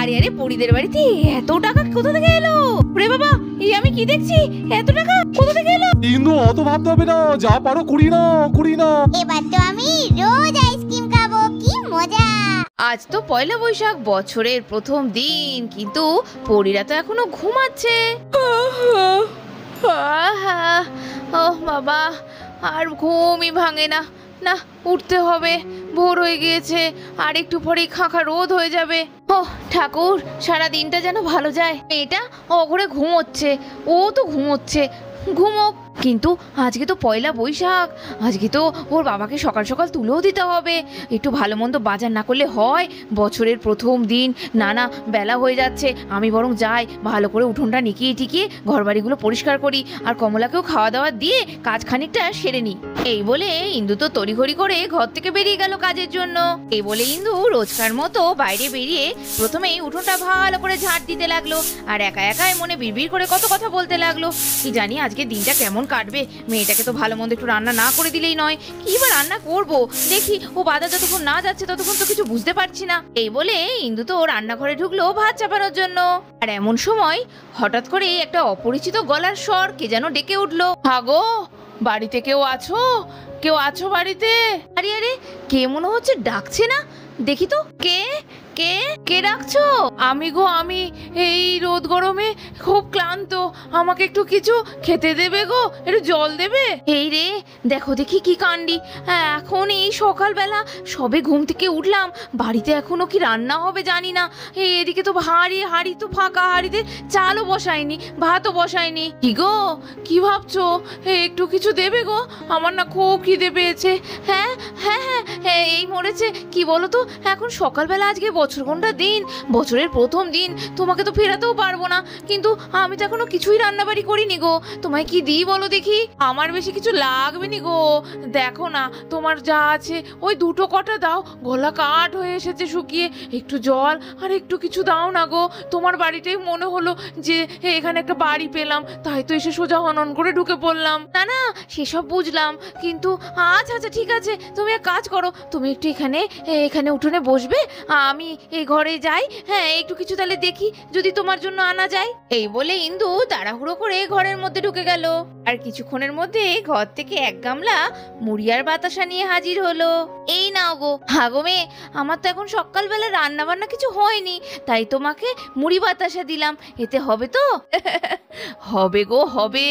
আরে আরে পরিদের বাড়িতে এত টাকা কোথা থেকে এলো? ওরে বাবা, এই আমি কি দেখছি? এত টাকা কোথা থেকে এলো? কিন্তু অত ভাবতে হবে না, যা পারো কুড়ি না। এবার তো আমি রোজ আইসক্রিম খাবো, কি মজা। আজ তো পয়লা বৈশাখ, বছরের প্রথম দিন, কিন্তু পরীরা তো এখনো ঘুমাচ্ছে। ওহ বাবা, আর ঘুমই ভাঙে না। না, উঠতে হবে, ভোর হয়ে গিয়েছে, আর একটু পরেই খাঁখা রোদ হয়ে যাবে। ওহ ঠাকুর, সারা দিনটা যেন ভালো যায়। মেয়েটা অঘরে ঘুমোচ্ছে, ও তো ঘুমোচ্ছে, ঘুমোক। কিন্তু আজকে তো পয়লা বৈশাখ, আজকে তো ওর বাবাকে সকাল সকাল তুলেও দিতে হবে। একটু ভালো মন্দ বাজার না করলে হয়? বছরের প্রথম দিন, না না বেলা হয়ে যাচ্ছে, আমি বরং যাই, ভালো করে উঠোনটা নিকিয়ে টিকিয়ে ঘরবাড়িগুলো পরিষ্কার করি, আর কমলাকেও খাওয়া দাওয়া দিয়ে কাজ খানিকটা সেরে নিই। এই বলে ইন্দু তো তড়িঘড়ি করে ঘর থেকে বেরিয়ে গেল কাজের জন্য। এই বলে ইন্দু রোজকার মতো বাইরে বেরিয়ে প্রথমেই উঠোনটা ভালো করে ঝাঁট দিতে লাগলো, আর একা একাই মনে বিড়বিড় করে কত কথা বলতে লাগলো। কি জানি আজকে দিনটা কেমন কাটবে। মেয়েটাকে তো ভালো মন্দ একটু রান্না না করে দিলেই নয়। কি বা রান্না করবো, দেখি ও বাজার যতক্ষণ না যাচ্ছে ততক্ষণ তো কিছু বুঝতে পারছি না। এই বলে ইন্দু তো রান্নাঘরে ঢুকলো ভাত চাপানোর জন্য। আর এমন সময় হঠাৎ করে একটা অপরিচিত গলার স্বর কে যেন ডেকে উঠলো। হাগো, বাড়িতে কেউ আছো? কেউ আছো বাড়িতে? আরে আরে, কে মনে হচ্ছে ডাকছে না? দেখি তো কে কে কে ডাকছো? আমি গো, আমি। এই রোদ গরমে খুব ক্লান্ত, আমাকে একটু কিছু খেতে দেবে গো, একটু জল দেবে। এই রে, দেখো দেখি কি কাণ্ডি। এখন এই সকালবেলা সবে ঘুম থেকে উঠলাম, বাড়িতে এখনো কি রান্না হবে জানি না। এদিকে তো হাঁড়ি তো ফাঁকা, হাঁড়িতে চালও বসায়নি, ভাতও বসায়নি। কি গো, কি ভাবছো? একটু কিছু দেবে গো, আমার না খুব খিদে পেয়েছে। হ্যাঁ হ্যাঁ হ্যাঁ, এই মরেছে। কি বলো তো, এখন সকালবেলা আজকে বছরঘণ্টা দিন, বছরের প্রথম দিন, তোমাকে তো ফেরাতেও পারবো না, কিন্তু আমি তো এখনো কিছুই রান্নাবাড়ি করিনি গো। তোমায় কি দিই বলো দেখি? আমার বেশি কিছু লাগবে নি গো, দেখো না তোমার যা আছে ওই দুটো কটা দাও, গলা কাঠ হয়ে এসেছে শুকিয়ে। একটু জল আর একটু কিছু দাও না গো। তোমার বাড়িটাই মনে হলো যে এখানে একটা বাড়ি পেলাম, তাই তো এসে সোজা হনন করে ঢুকে পড়লাম। না না, সেসব বুঝলাম, কিন্তু আচ্ছা আচ্ছা ঠিক আছে, তুমি এক কাজ করো, তুমি একটু এখানে উঠোনে বসবে, আমি এই ঘরে যাই। হ্যাঁ, একটু কিছু তাহলে দেখি যদি তোমার জন্য আনা যায়। এই বলে ইন্দু তাড়াহুড়ো করে ঘরের মধ্যে ঢুকে গেল, আর কিছুক্ষণের মধ্যে ঘর থেকে এক গামলা মুড়ি আর বাতাসা নিয়ে হাজির হলো। এই নাও গো। হাগো মেয়ে, আমার তো এখন সকালবেলা রান্না বান্না কিছু হয়নি, তাই তোমাকে মুড়ি বাতাসা দিলাম, এতে হবে তো? হবে গো, হবে।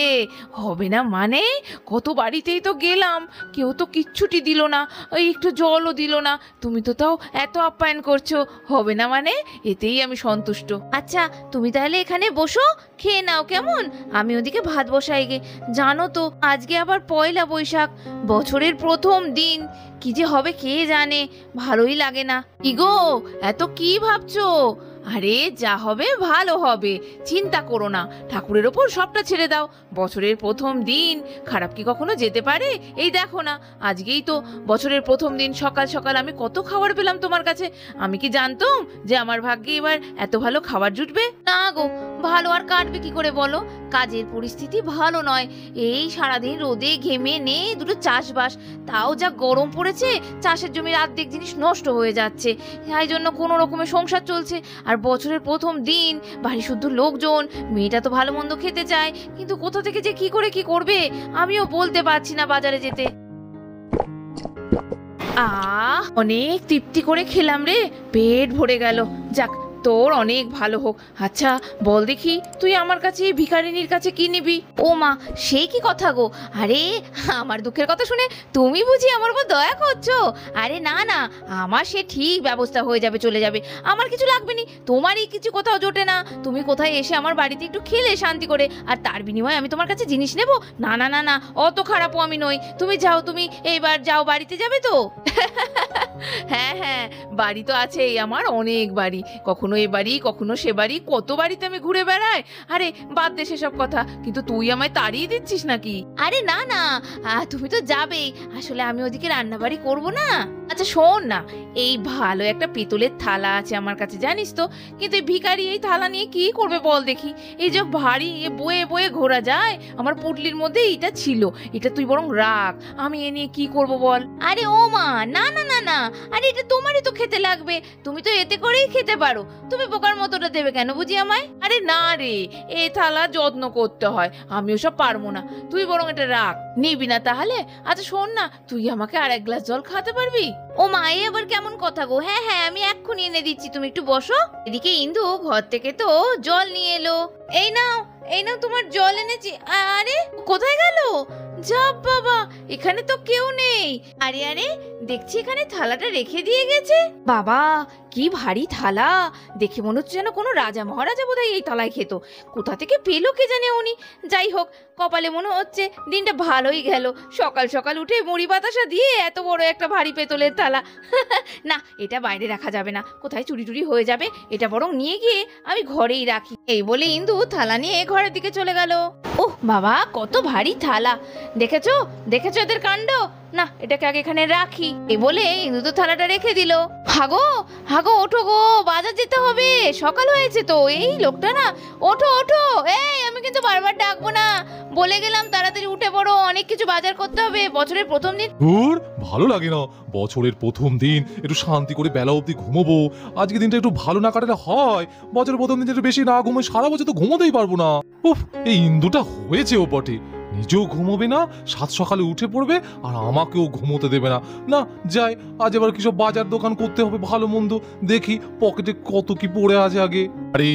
হবে না মানে? কত বাড়িতেই তো গেলাম, কেউ তো কিচ্ছুটি দিল না, ওই একটু জলও দিল না। তুমি তো তাও এত আপ্যায়ন করছো, হবে না মানে? এতেই আমি সন্তুষ্ট। আচ্ছা, তুমি তাহলে এখানে বসো, খেয়ে নাও কেমন? আমি ওদিকে ভাত বসাই গে। জানো তো আজকে আবার পয়লা বৈশাখ, বছরের প্রথম দিন, কি যে হবে কে জানে, ভালোই লাগে না। কি গো, এত কি ভাবছো? আরে যা হবে ভালো হবে, চিন্তা করো না, ঠাকুরের ওপর সবটা ছেড়ে দাও। বছরের প্রথম দিন, খারাপ কি কখনো যেতে পারে? এই দেখো না, আজকেই তো বছরের প্রথম দিন, সকাল সকাল আমি কত খাবার পেলাম তোমার কাছে। আমি কি জানতাম যে আমার ভাগ্যে এবার এত ভালো খাবার জুটবে? না গো, ভালো আর কাটবে কি করে বলো? কাজের পরিস্থিতি ভালো নয়, এই সারাদিন রোদে ঘেমে নে দুটো চাষবাস, তাও যা গরম পড়েছে, চাষের জমির অর্ধেক জিনিস নষ্ট হয়ে যাচ্ছে, তাই জন্য কোনো রকমের সংসার চলছে। আর বছরের প্রথম দিন, বাড়ি শুদ্ধ লোকজন, মেয়েটা তো ভালো মন্দ খেতে চায়, কিন্তু কোথা থেকে যে কি করে কি করবে আমিও বলতে পারছি না বাজারে যেতে। অনেক তৃপ্তি করে খেলাম রে, পেট ভরে গেল। যাক, তোর অনেক ভালো হোক। আচ্ছা বল দেখি, তুই আমার কাছে ভিখারিনীর কাছে কি নিবি? ও মা, সে কি কথা গো? আরে আমার দুঃখের কথা শুনে তুমি বুঝি আমার উপর দয়া করছো? আরে না না, আমার সে ঠিক ব্যবস্থা হয়ে যাবে, চলে যাবে, আমার কিছু লাগবে নি। তোমারই কিছু কোথাও জোটে না, তুমি কোথায় এসে আমার বাড়িতে একটু খেলে শান্তি করে, আর তার বিনিময়ে আমি তোমার কাছে জিনিস নেব? না না না না, অত খারাপও আমি নই। তুমি যাও, তুমি এইবার যাও, বাড়িতে যাবে তো? হ্যাঁ হ্যাঁ, বাড়ি তো আছেই, আমার অনেক বাড়ি, কখনো এ বাড়ি কখনো সে বাড়ি, কত বাড়িতে আমি ঘুরে বেড়াই। আরে বাদ দে সেসব কথা, কিন্তু তুই আমায় তাড়িয়ে দিচ্ছিস নাকি? আরে না না, তুমি তো যাবেই, আসলে আমি ওদিকে রান্নাবাড়ি করবো না। আচ্ছা শোন না, এই ভালো একটা পিতলের থালা আছে আমার কাছে, জানিস তো, কিন্তু এই ভিখারি এই থালা নিয়ে কি করবে বল দেখি? এই যে ভারী, এ বয়ে বয়ে ঘোরা যায়, আমার পুটলির মধ্যে এটা ছিল, এটা তুই বরং রাখ, আমি এ নিয়ে কি করবো বল? আরে ও মা, না না না না, আর এটা তোমারই তো খেতে লাগবে, তুমি তো এতে করেই খেতে পারো, তুমি বোকার মতোটা দেবে কেন বুঝি আমায়? আরে না রে, এ থালা যত্ন করতে হয়, আমি ওসব পারবো না, তুই বরং এটা রাখ। নিবি না তাহলে? আচ্ছা শোন না, তুই আমাকে আর এক গ্লাস জল খাওয়াতে পারবি? ও মা, এ আবার কেমন কথা গো? হ্যাঁ হ্যাঁ, আমি এক্ষুনি এনে দিচ্ছি, তুমি একটু বসো। এদিকে ইন্দু ঘর থেকে তো জল নিয়ে এলো। এই নাও, এই নাও তোমার জল এনেছি। আরে কোথায় গেল? যা বাবা, এখানে তো কেউ নেই। আরে আরে, দেখছি এখানে থালাটা রেখে দিয়ে গেছে। বাবা, কি ভারী থালা, দেখে মনে হচ্ছে যেন কোনো রাজা মহারাজা বোধহয় এই থালায় খেত। কোথা থেকে পেলো কে জানে উনি। যাই হোক, কপালে মনে হচ্ছে দিনটা ভালোই গেল, সকাল সকাল উঠে মুড়ি বাতাসা দিয়ে এত বড় একটা ভারী পেতলের থালা। না, এটা বাইরে রাখা যাবে না, কোথায় চুরি টুরি হয়ে যাবে, এটা বরং নিয়ে গিয়ে আমি ঘরেই রাখি। এই বলে ইন্দু থালা নিয়ে ঘরের দিকে চলে গেল। ওহ বাবা, কত ভারী থালা, দেখেছো দেখেছো এদের কাণ্ড। না, এটাকে আগে এখানে রাখি। এই বলে ইন্দু তো থালাটা রেখে দিল। হাগো হাগো, ওঠো গো, বাজার যেতে হবে, সকাল হয়েছে তো। এই লোকটা না, ওঠো ওঠো। এই, আমি কিন্তু বারবার ডাকবো না, বলে গেলাম তাড়াতাড়ি উঠে পড়ো, অনেক কিছু বাজার করতে হবে, বছরের প্রথম দিন। ধুর, ভালো লাগে না, বছরের প্রথম দিন একটু শান্তি করে বেলা অবধি ঘুমোবো। আজকে দিনটা একটু ভালো না কাটালে হয়? বছরের প্রথম দিন একটু বেশি না ঘুমোই সারা বছর তো ঘুমোতেই পারবো না। উফ, এই ইন্দুটা হয়েছেও বটে, নিজেও ঘুমোবে না, সাত সকালে উঠে পড়বে আর আমাকেও ঘুমোতে দেবে না। না যাই, আজ এবার কিসব বাজার দোকান করতে হবে, ভালো মন্দ দেখি পকেটে কত কি পড়ে আছে আগে। আরে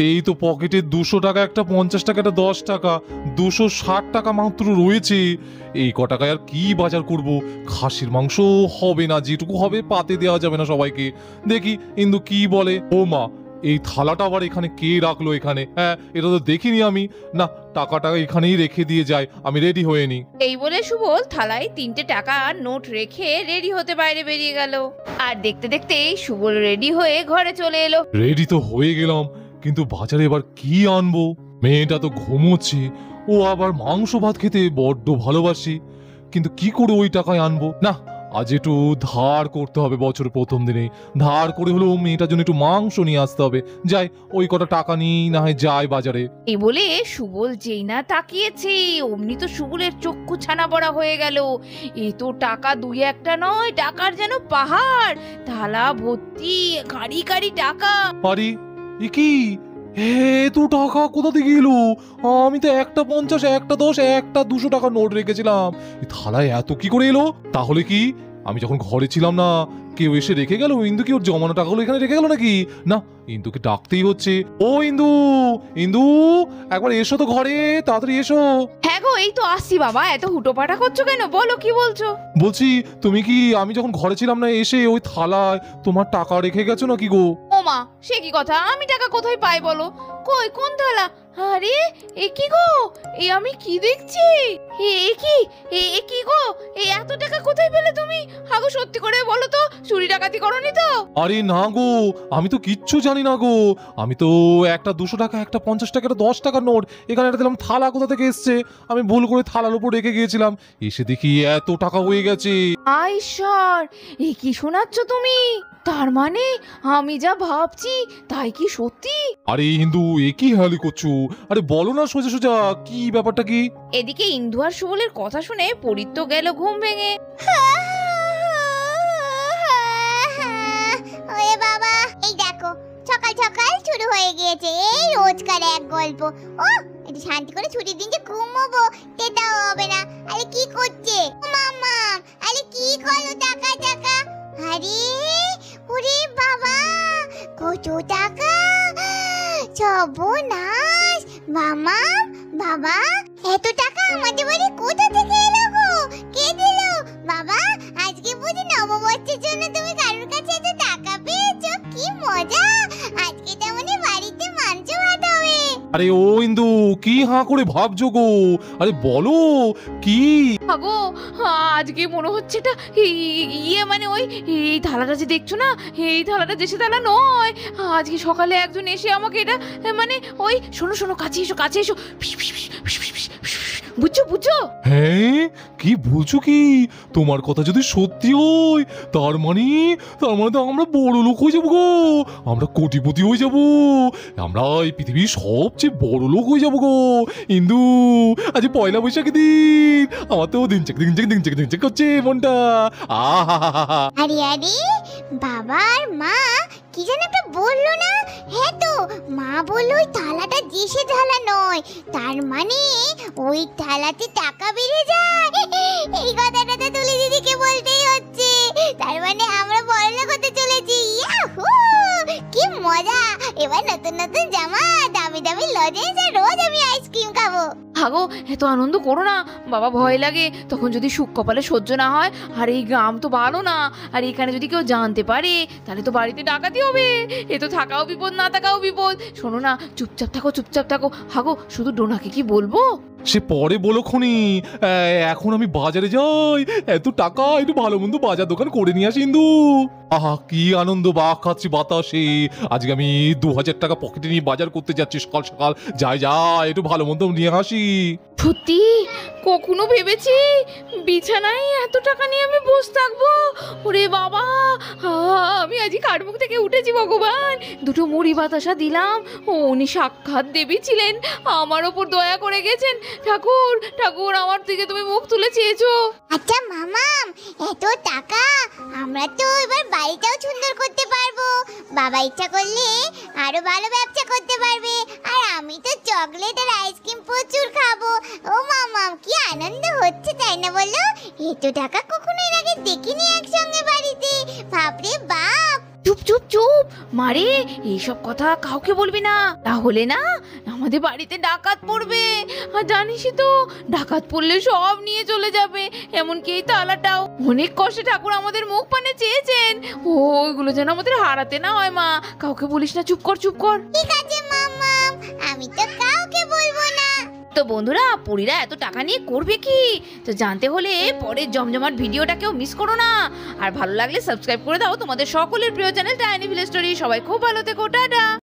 এই তো পকেটে 200 টাকা একটা, 50 টাকা একটা, 10 টাকা, 260 টাকা মাত্র রয়েছে। এই ক টাকায় আর কি বাজার করব? খাসির মাংস হবে না, যেটুকু হবে পাতে দেওয়া যাবে না সবাইকে। দেখি ইন্দু কি বলে। ও মা, এই থালাটা আবার এখানে কে রাখলো এখানে? হ্যাঁ, এটা তো দেখিনি আমি। না, টাকাটা এখানেই রেখে দিয়ে যাই, আমি রেডি হয়ে নি। এই বলে সুবল থালায় 3টে টাকার নোট রেখে রেডি হতে বাইরে বেরিয়ে গেল। আর দেখতে দেখতেই সুবল রেডি হয়ে ঘরে চলে এলো। রেডি তো হয়ে গেলাম, কিন্তু বাজারে এবার কি আনবো? মেয়েটা তো ঘুমোচ্ছে, ও আবার মাংস ভাত খেতে বড্ড ভালোবাসি, কিন্তু কি করে ওই টাকায় আনবো? না, আজ একটু ধার করতে হবে, বছরের প্রথম দিনে ধার করে হলেও মেয়েটার জন্য একটু মাংস নিয়ে আসতে হবে। যাই, ওই কটা টাকা নিয়েই না হয় যাই বাজারে। এই বলে সুবল যেই না তাকিয়েছে, অমনি তো সুবলের চক্ষু ছানা বড়া হয়ে গেল। এ তো টাকা দুই একটা নয়, টাকার যেন পাহাড়, থালা ভর্তি কারি কারি টাকা। আরে এ কি, তো টাকা কোথা থেকে এলো? আমি তো একটা 50, একটা 10, একটা 200 টাকার নোট রেখেছিলাম, এই থালায় এত কি করে এলো? তাহলে কি আমি যখন ঘরে ছিলাম না, কেউ এসে রেখে গেল? ইন্দু কি ওর জমানো টাকাগুলো এখানে রেখে গেল নাকি? না, ইন্দুকে ডাকতেই হচ্ছে। ও ইন্দু, ইন্দু, একবার এসো তো ঘরে, তাড়াতাড়ি এসো। হ্যাঁ গো, এই তো আসছি বাবা, এত হুটোপাটা করছো কেন? বলো, কি বলছো? বলছি, তুমি কি আমি যখন ঘরে ছিলাম না এসে ওই থালায় তোমার টাকা রেখে গেছো নাকি গো? ও মা, সে কি কথা, আমি টাকা কোথায় পাই বলো? কই, কোন থালা? আরে এ কি গো, এ আমি কি দেখছি? এ কি, এ কি গো, এ এত টাকা কোথায় পেলে তুমি? হাগো, সত্যি করে বলো তো, চুরি ডাকাতি করনি তো? আরে না গো, আমি তো কিচ্ছু জানি না গো। আমি তো একটা 200 টাকা, একটা 50 টাকা, একটা 10 টাকার নোট এখানে একটা দিলাম, থালা কোথা থেকে এসছে? আমি ভুল করে থালার উপর রেখে গিয়েছিলাম, এসে দেখি এত টাকা হয়ে গেছে। আইশ্বর, এ কি শোনাচ্ছ তুমি? তার মানে আমি যা ভাবছি তাই কি সত্যি? আরে হিন্দু, এ কি হালি করছো? আরে বলো না সোজা সোজা, কি ব্যাপারটা কি? এদিকে ইন্দু আর সুবলের কথা শুনে পরিত তো গেল ঘুম ভেঙে। ওরে বাবা, এই দেখো সকাল সকাল শুরু হয়ে গিয়েছে এই রোজকার এক গল্প। ও, একটু শান্তি করে ছুটির দিন যে ঘুমোবো সেটাও হবে না। আরে কি করছে ও মামা? আরে কি করো? টাকা টাকা, আরে ওরে বাবা, কত টাকা! সর্বনাশ! মামা, বাবা, এত টাকা আমাদের বাড়ি কোথা থেকে এলো গো? কে দিল? বাবা, আজকে বুঝি নববর্ষের জন্য তুমি কারোর কাছে এত টাকা পেয়েছো? কি মজা! আজকে তেমনি বাড়িতে মাংস ভাত হবে। আরে ও ইন্দু, কি হাঁ করে ভাবছো গো? আরে বলো কি? আগো, আজকে মনে হচ্ছে এটা ইয়ে মানে ওই এই থালাটা যে দেখছো না, এই থালাটা দেশে থালা নয়। আজকে সকালে একজন এসে আমাকে এটা মানে ওই, শোনো শোনো, কাছে এসো কাছে এসো। ফিস, ফিস, ফিস, ফিস, ফিস, ফিস, ফিস, বুঝছো বুঝছো? হ্যাঁ, কি বলছো কি? তোমার কথা যদি সত্যি হয় তার মানে তো আমরা বড় লোক হয়ে যাবো গো। আমরা কোটিপতি হয়ে যাবো। আমরা এই পৃথিবীর সবচেয়ে বড় লোক হয়ে যাবো গো। ইন্দু, আজ পয়লা বৈশাখের দিন। আমার তো দিন করছে মনটা। আহা, আরে আরে, বাবা আর মা কি যেন একটা বললো না? হ্যাঁ তো, মা বললো ওই থালাটা দেশে থালা নয়, তার মানে ওই থালাতে টাকা বেড়ে যায়। এই কথাটা তো তুলি দিদিকে বলতেই হচ্ছে। তার মানে আমরা বড়লোক হতে চলেছি। ইয়াহু, কি মজা! এবার নতুন নতুন জামা, দামি দামি লজেন্স, আর রোজ আমি আইসক্রিম খাবো। হাগো, এত আনন্দ করো না বাবা, ভয় লাগে তখন যদি সুখ কপালে সহ্য না হয়। আর এই গ্রাম তো ভালো না, আর এখানে যদি কেউ জানতে পারে তাহলে তো বাড়িতে ডাকাতি হবে। এ তো থাকাও বিপদ, না থাকাও বিপদ। শোনো না, চুপচাপ থাকো। হাগো, শুধু ডোনাকে কি বলবো? সে পরে বলো খনি। এখন আমি বাজারে যাই, এত টাকা, একটু ভালো মন্দ বাজার দোকান করে নিয়ে আসি ইন্দু। আহা, কি আনন্দ বাক খাচ্ছি বাতাসে। আজকে আমি 2000 টাকা পকেটে নিয়ে বাজার করতে যাচ্ছি সকাল সকাল। যাই একটু ভালো মন্দ নিয়ে আসি। সত্যি কখনো ভেবেছি বিছানায় এত টাকা নিয়ে আমি বসে থাকবো? ওরে বাবা, আমি আজই কাঠমুখ থেকে উঠেছি ভগবান। দুটো মুড়ি বাতাসা দিলাম, উনি সাক্ষাৎ দেবী ছিলেন, আমার ওপর দয়া করে গেছেন। ঠাকুর আমার দিকে তুমি মুখ তুলে চেয়েছো। আচ্ছা মামাম, এত টাকা, আমরা তো এবার বাড়িটাও সুন্দর করতে পারবো। বাবা ইচ্ছা করলে আরো ভালো ব্যবসা করতে পারবে, আর আমি তো চকলেট আর আইসক্রিম প্রচুর খাবো। ও মামাম, কি আনন্দ হচ্ছে তাই না বলো? এত টাকা কখনো এর আগে দেখিনি একসঙ্গে বাড়িতে। বাপরে বাপ! চুপ মারে, এইসব কথা কাউকে বলবি না, তাহলে না আমাদের বাড়িতে ডাকাত পড়বে। আর জানিসই তো, ডাকাত পড়লে সব নিয়ে চলে যাবে, এমনকি এই তালাটাও। অনেক কষ্টে ঠাকুর আমাদের মুখ পানে চেয়েছেন। ওইগুলো যেন আমাদের হারাতে না হয় মা। কাউকে বলিস না, চুপ কর। ঠিক আছে মামাম, আমি তো কাউকে বলবো না। তো বন্ধুরা, পরীরা এত টাকা নিয়ে করবে কি? তো জানতে হলে পরের জমজমাট ভিডিওটাকেও মিস করো না। আর ভালো লাগলে সাবস্ক্রাইব করে দাও তোমাদের সকলের প্রিয় চ্যানেল টাইনি ভিলেজ স্টোরি। সবাই খুব ভালো থেকো, টাটা।